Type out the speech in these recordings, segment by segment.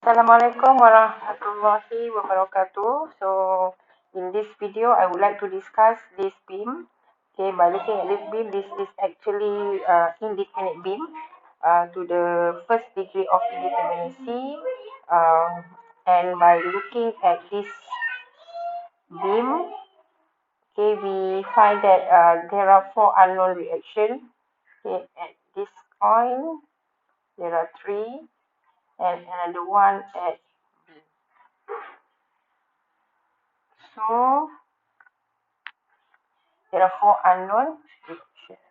Assalamualaikum warahmatullahi wabarakatuh. So, in this video, I would like to discuss this beam. Okay, by looking at this beam, this is actually indeterminate beam to the first degree of indeterminacy. And by looking at this beam, okay, we find that there are four unknown reactions. Okay, at this point, there are three, and another one at B. So, there are four unknown reactions.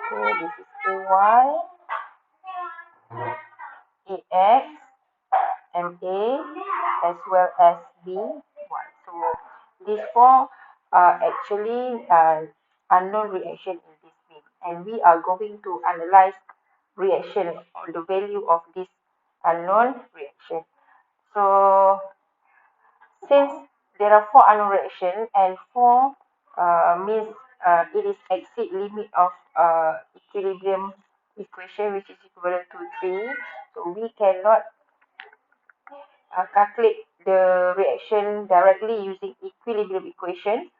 So this is AY, AX, MA, as well as B1. So these four are actually unknown reaction in this beam, and we are going to analyze reaction or the value of this unknown reaction. So since there are four unknown reactions and four means it is exceed limit of equilibrium equation, which is equivalent to 3, so we cannot calculate the reaction directly using equilibrium equation.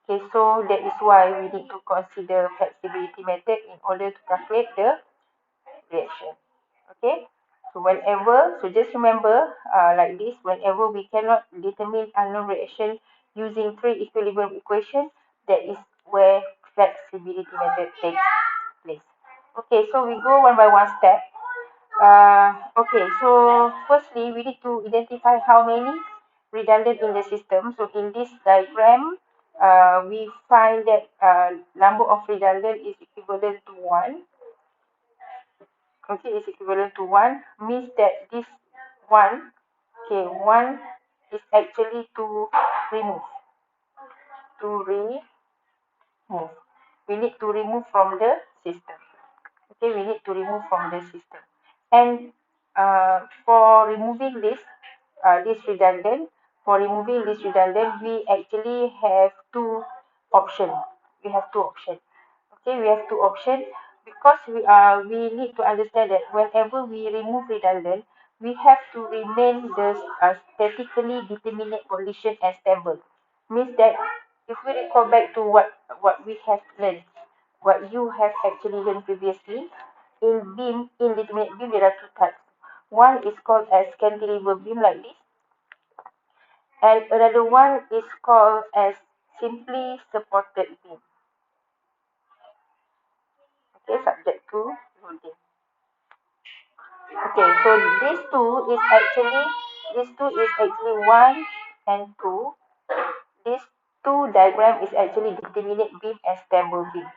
Okay, so that is why we need to consider flexibility method in order to calculate the reaction. Okay, so just remember like this, whenever we cannot determine unknown reaction using three equilibrium equation, that is where flexibility method takes place. Okay, so we go one by one step. Okay, so firstly we need to identify how many redundant in the system. So in this diagram, we find that number of redundant is equivalent to 1. Okay, is equivalent to 1, means that this 1, okay, 1 is actually to remove. To remove. We need to remove from the system. Okay, we need to remove from the system. And for removing this redundant, we actually have two options. We have two options. Okay, we have two options because we need to understand that whenever we remove redundant, we have to remain the statically determinate condition as stable. Means that if we recall back to what we have learned, what you have actually learned previously, in indeterminate beam there are two types. One is called as cantilever beam like this, and another one is called as simply supported beam. Okay, subject to loading. Okay, so these two is actually 1 and 2. These two diagram is actually determinate beam and stable beam.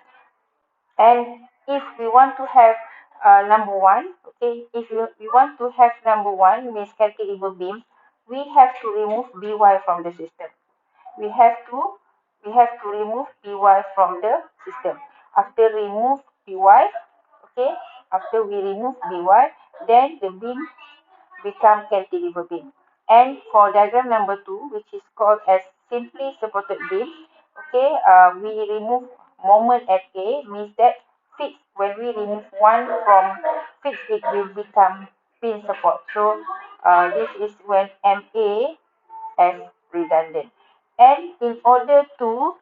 And if we want to have number 1, okay, if we want to have number 1 means cantilever beam, we have to remove By from the system. We have to remove By from the system. After remove By, okay, after we remove By, then the beam become cantilever beam. And for diagram number 2, which is called as simply supported beam, okay, we remove moment at A, means that fixed. When we remove one from fixed, it will become pin support. So this is when MA as redundant. And in order to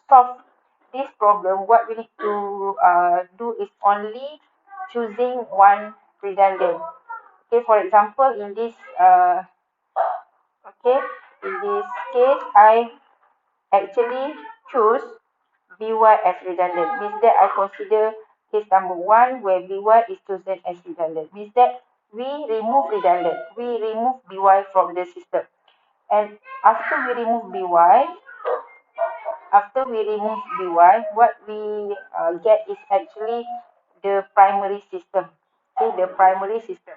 solve this problem, what we need to do is only choosing one redundant. Okay, for example, in this case, I actually choose By as redundant. Means that I consider case number 1 where By is chosen as redundant. Means that we remove redundant. We remove By from the system. And after we remove By, what we get is actually the primary system. Okay, the primary system.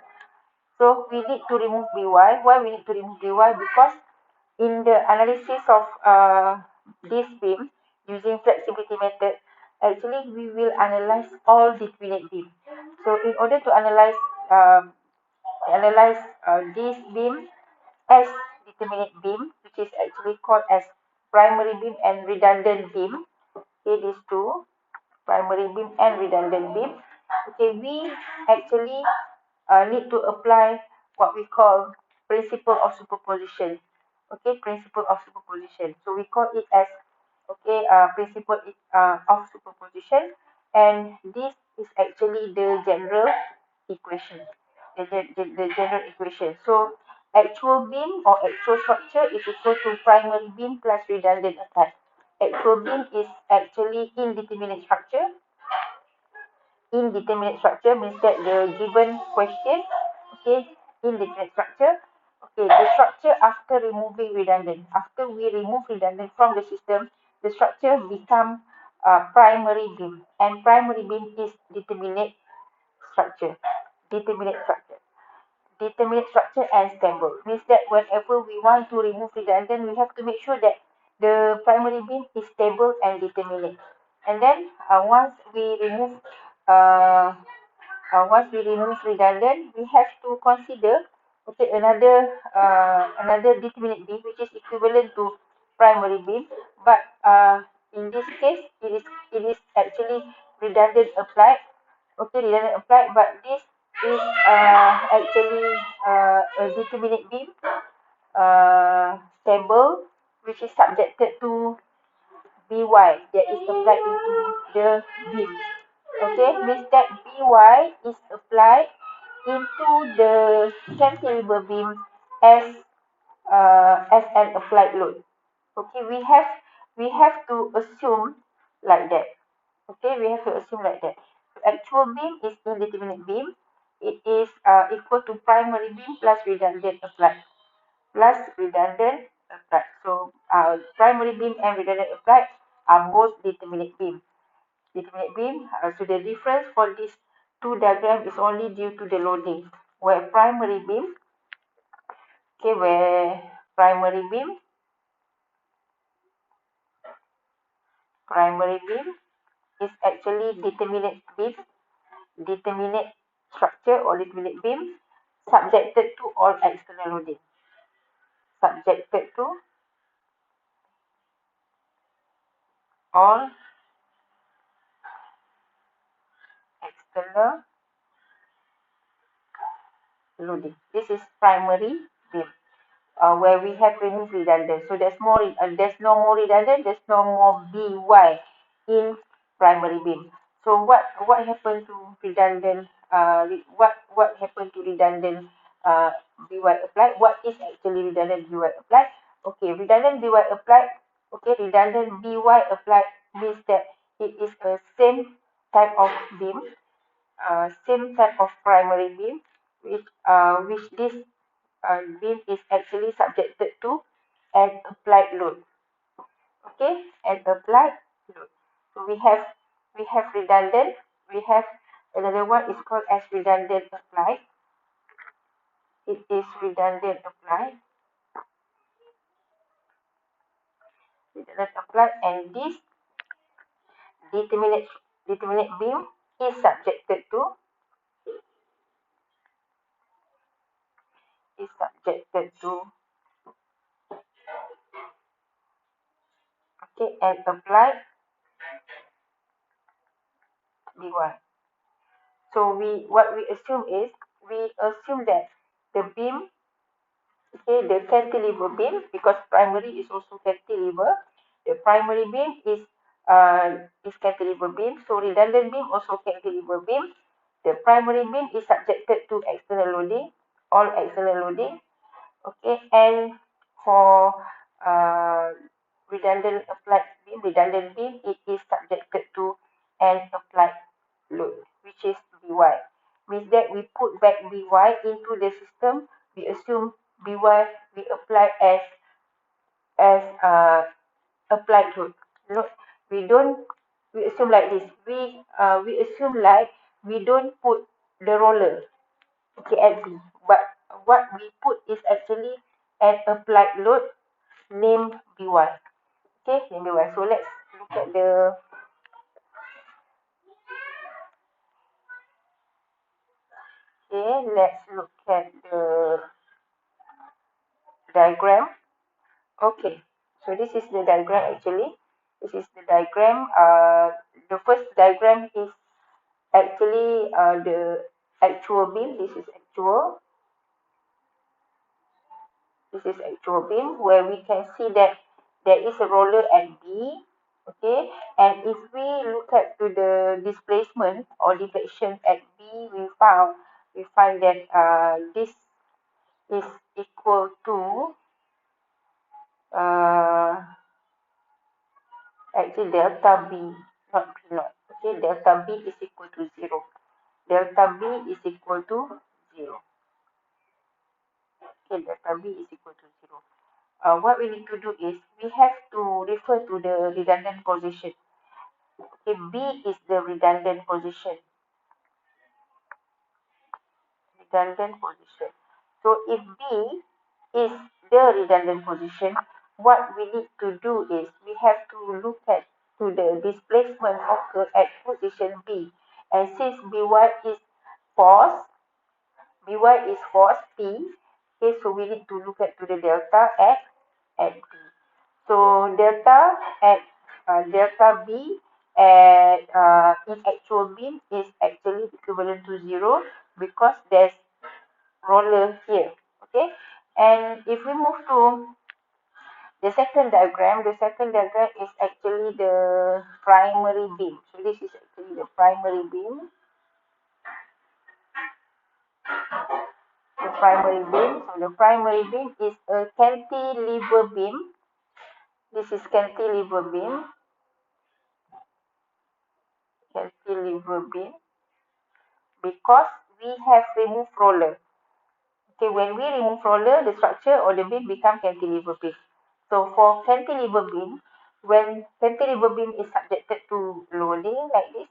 So we need to remove By. Why we need to remove By? Because in the analysis of this beam using flexibility method, actually we will analyze all determinate beam. So in order to analyze this beam as determinate beam, which is actually called as primary beam and redundant beam, okay, these two. primary beam and redundant beam. Okay, we actually need to apply what we call principle of superposition. Okay, principle of superposition. So we call it as principle of superposition, and this is actually the general equation. The general equation. So actual beam or actual structure is equal to primary beam plus redundant attack. Actual beam is actually indeterminate structure. Indeterminate structure means that the given question, okay, indeterminate structure, okay, the structure after removing redundant. After we remove redundant from the system, the structure become primary beam, and primary beam is determinate structure. Determinate structure. Determinate structure and stable means that whenever we want to remove redundant, we have to make sure that the primary beam is stable and determinate. And then uh, once we remove redundant, we have to consider another determinate beam which is equivalent to primary beam, but in this case it is actually redundant applied. Okay, redundant applied, but this is actually a determinate beam, stable, which is subjected to By that is applied into the beam. Okay, means that By is applied into the cantilever beam as an applied load. Okay, we have to assume like that. Okay, we have to assume like that. So actual beam is indeterminate beam. It is equal to primary beam plus redundant applied. Plus redundant applied. So primary beam and redundant applied are both determinate beam. Determinate beam. So the difference for these two diagrams is only due to the loading. Where primary beam, okay, where primary beam is actually determinate structure or determinate beam subjected to all external loading. Subjected to all external loading. This is primary beam, where we have removed redundant. So there's no more redundant. There's no more By in primary beam. So what happened to redundant? What happened to redundant By applied? What is actually redundant By applied? Okay, redundant By applied. Okay, redundant By applied means that it is a type of beam, same type of primary beam, which this beam is actually subjected to an applied load. Okay, an applied load. So we have redundant. We have another one is called as redundant applied. It is redundant applied. Redundant applied, and this determinate beam is subjected to okay an applied By. So what we assume is we assume that the beam, okay, the cantilever beam, because primary is also cantilever. The primary beam is cantilever beam. So redundant beam also cantilever beam. The primary beam is subjected to external loading, all external loading. Okay, and for uh, redundant beam, it is subjected to an applied load, which is By. Means that we put back By into the system. We assume By we apply as applied load. No, we don't. We assume like this. We assume like we don't put the roller, okay, at B, but what we put is actually an applied load named By. Okay, named By. So let's look at the diagram. Okay, so this is the diagram actually. This is the diagram. the first diagram is actually the actual beam. This is actual. This is actual beam where we can see that there is a roller at B. Okay, and if we look at to the displacement or deflection at B, we find that this is equal to uh, actually delta B, not B naught. Okay, delta B is equal to 0. Delta B is equal to 0. Okay, delta B is equal to 0. What we need to do is we have to refer to the redundant position. Okay, B is the redundant position. Redundant position. So if B is the redundant position, what we need to do is we have to look at to the displacement occur at position B. And since By is force, By is force P, okay, so we need to look at to the delta at B. So delta B at in actual beam is actually equivalent to 0 because there's roller here. Okay, and if we move to the second diagram is actually the primary beam. So this is actually the primary beam. The primary beam. So the primary beam is a cantilever beam. This is cantilever beam. Cantilever beam. Because we have removed roller. Okay, when we remove roller, the structure or the beam become cantilever beam. So for cantilever beam, when cantilever beam is subjected to loading like this,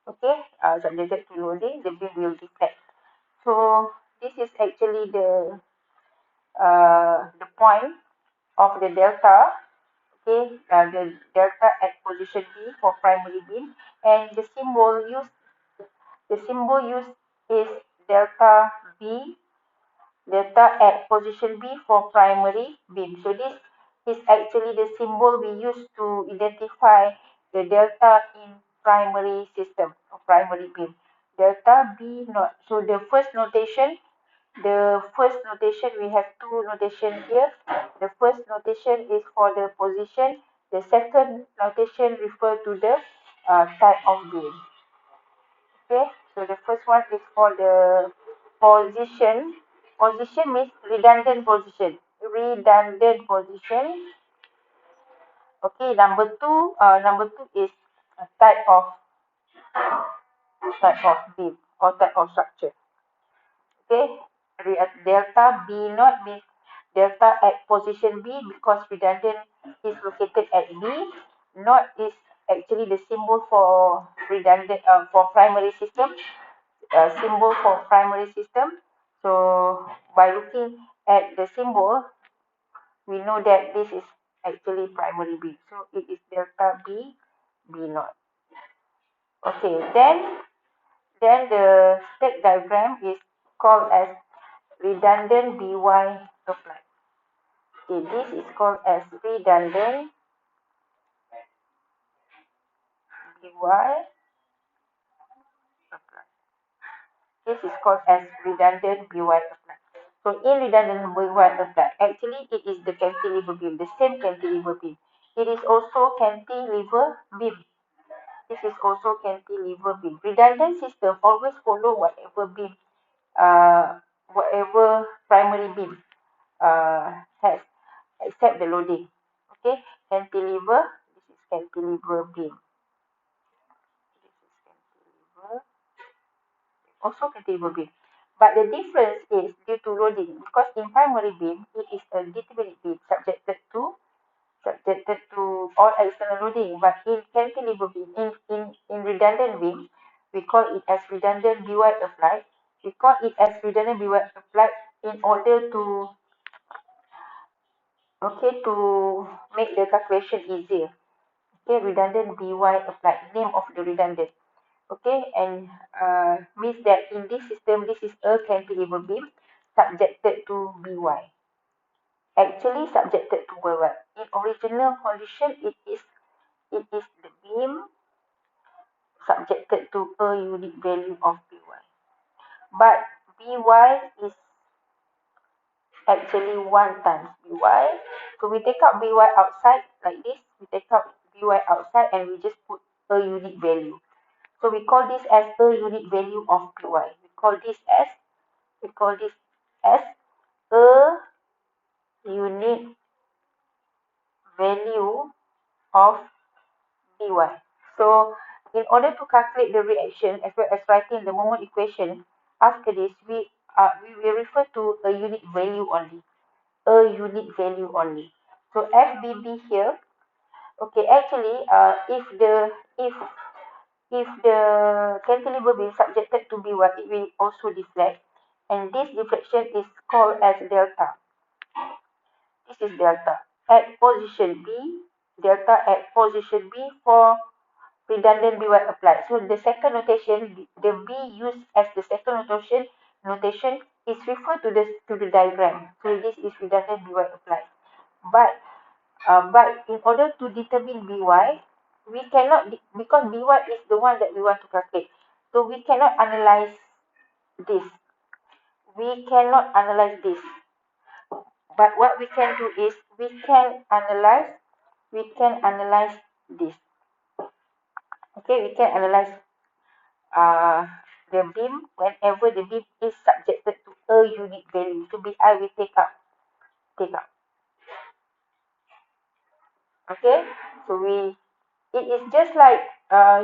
okay, subjected to loading, the beam will deflect. So this is actually the point of the delta, okay, the delta at position B for primary beam, and the symbol used is delta B, delta at position B for primary beam. So this is actually the symbol we use to identify the delta in primary system or primary beam. Delta B naught. So the first notation, we have two notation here. The first notation is for the position. The second notation refer to the type of beam. Okay, so the first one is for the position. Position means redundant position. Redundant position. Okay, number two is a type of beam or type of structure. Okay, delta B naught means delta at position B because redundant is located at B. Naught is actually the symbol for redundant for primary system. Symbol for primary system. So by looking at the symbol, we know that this is actually primary B. So it is delta B naught. Okay, then the state diagram is called as redundant By applied. Okay, this is called as redundant By applied. This is called as redundant By applied. So in redundant By applied, actually it is the cantilever beam, the same cantilever beam. It is also cantilever beam. This is also cantilever beam. Redundant system always follow whatever primary beam has, except the loading. Okay, cantilever. This is cantilever beam. This is cantilever. Also cantilever beam. But the difference is due to loading because in primary beam it is a determinate beam subjected to all external loading. But in cantilever beam, in redundant beam, we call it as redundant By applied. We call it as redundant By applied in order to make the calculation easier. Okay, redundant By applied, name of the redundant. Okay, and means that in this system, this is a cantilever beam subjected to By. Actually subjected to By. In original condition, it is the beam subjected to a unit value of By. But By is actually 1 times By. So we take out By outside like this. We take out By outside and we just put a unit value. So we call this as a unit value of By. We call this as a unit value of By. So in order to calculate the reaction as well as writing the moment equation, after this we will refer to a unit value only. A unit value only. So FBB here, okay, actually if the cantilever beam subjected to By, it will also deflect, and this deflection is called as delta. This is delta at position B, delta at position B for redundant By applied. So the second notation, the B used as the second notation is referred to the diagram. So this is redundant By applied. But in order to determine By, we cannot, because By is the one that we want to calculate. So we cannot analyze this. We cannot analyze this. But what we can do is we can analyze this. Okay, we can analyze the beam whenever the beam is subjected to a unit value. So Bi will take up. Okay, so it is just like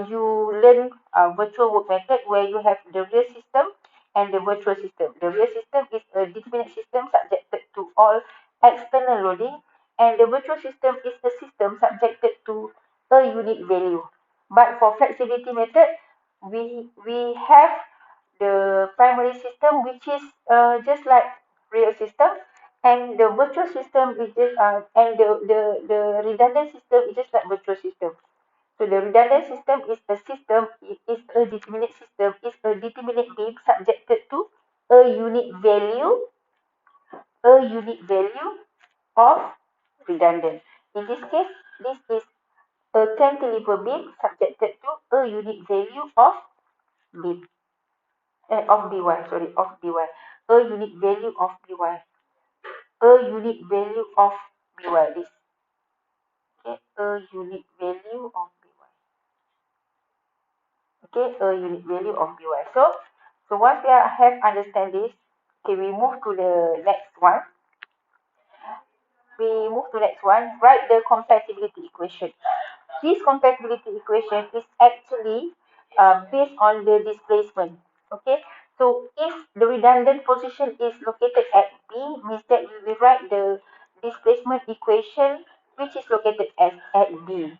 you learn virtual work method where you have the real system and the virtual system. The real system is a determinate system subjected to all external loading, and the virtual system is a system subjected to a unit value. But for flexibility method, we have the primary system, which is just like real system, and the virtual system is just and the redundant system is just like virtual system. So the redundant system is a system, it is a determinate system, is a determinate beam subjected to a unit value, of redundant. In this case, this is a cantilever beam subjected to a unit value of beam. Of By, sorry, of By. A unit value of By. A unit value of By. This, okay, a unit value of By. Okay, a unit value of By. So once we have understand this, okay, we move to the next one. Write the compatibility equation. This compatibility equation is actually based on the displacement. Okay, so if the redundant position is located at B, means that we will write the displacement equation which is located at B.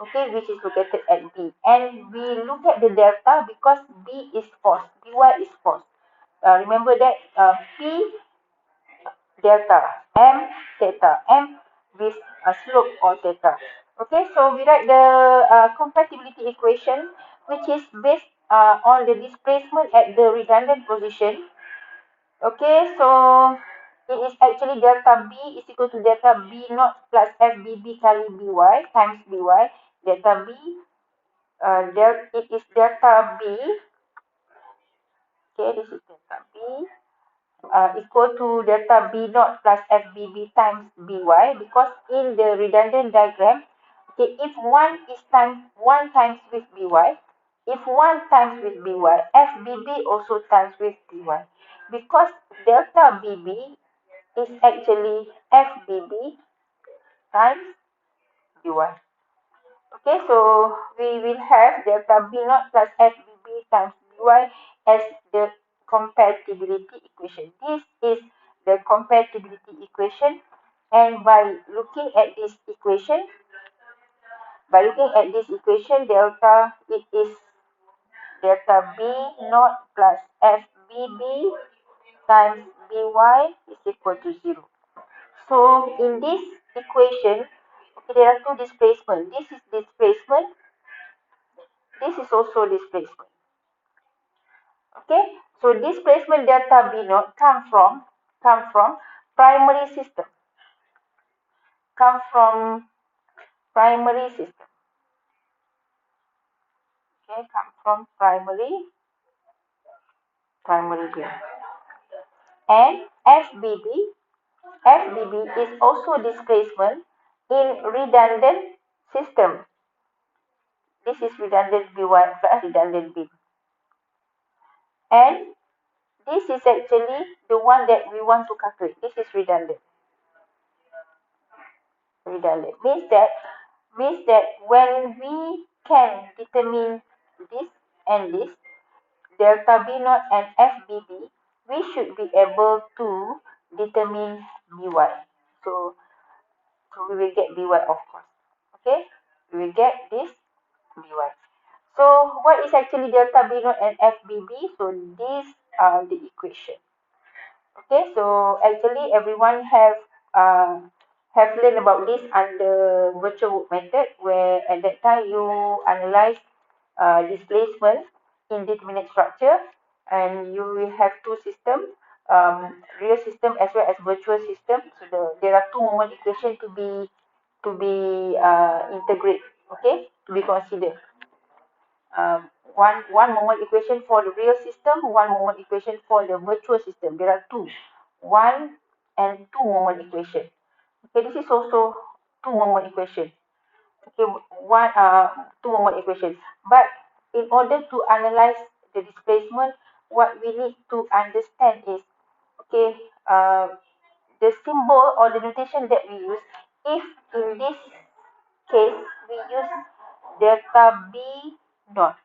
Okay, which is located at B. And we look at the delta because B is force, By is force. Remember that P delta, M theta, M with a slope or theta. Okay, so we write the compatibility equation, which is based on the displacement at the redundant position. Okay, so it is actually delta B is equal to delta B naught plus FBB kali By times By. Delta B, it is delta B. Okay, this is delta B. Equal to delta B naught plus FBB times By, because in the redundant diagram, okay, if one times with By, FBB also times with By, because delta BB is actually FBB times By. Okay, so we will have delta B naught plus FBB times By as the compatibility equation. This is the compatibility equation, and by looking at this equation, delta, it is delta B naught plus FBB times By is equal to 0. So in this equation, okay, there are two displacement. This is displacement. This is also displacement. Okay, so displacement delta B naught come from primary system. Okay, come from primary beam. And FBB is also displacement in redundant system. This is redundant B1 plus redundant beam. And this is actually the one that we want to calculate. This is redundant. Redundant means that when we can determine this and this, delta B naught and FBB, we should be able to determine BY. So we will get BY, of course. Okay, we will get this BY. So what is actually delta B naught and FBB? So these are the equation. Okay, so actually everyone have learned about this under virtual work method, where at that time you analyze displacement in determinate structure, and you will have two systems, real system as well as virtual system. So there are two moment equation to be integrate, okay, to be considered. One moment equation for the real system, one moment equation for the virtual system. There are two, one and two moment equation. Okay, this is also two moment equation. Okay, two moment equation. But in order to analyze the displacement, what we need to understand is, okay, the symbol or the notation that we use. If in this case we use delta B naught,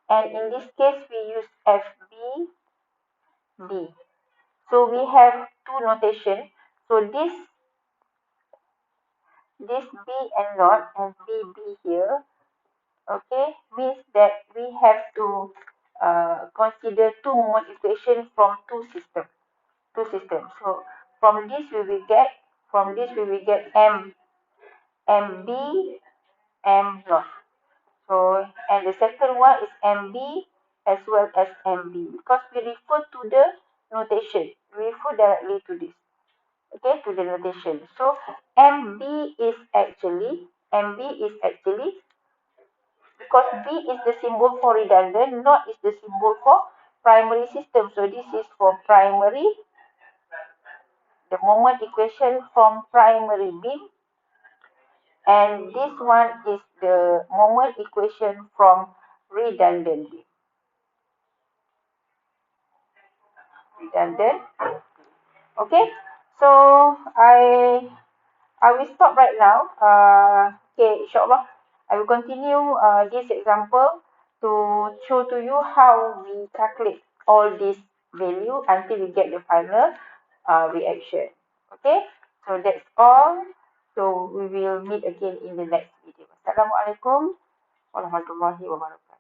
and in this case we use FBB. So we have two notation. So this B and naught and BB here, okay, means that we have to consider two moment equation from two systems. So from this we will get MB, M naught. So, and the second one is MB as well as MB, because we refer to the notation. We refer directly to this, okay, to the notation. So MB is actually, because B is the symbol for redundant, not is the symbol for primary system. So this is for primary, the moment equation from primary beam, and this one is the moment equation from redundant beam. Redundant. Okay, so I will stop right now. Okay, insyaAllah, I will continue this example to show to you how we calculate all this value until we get the final reaction. Okay, so that's all. So we will meet again in the next video. Assalamualaikum warahmatullahi wabarakatuh.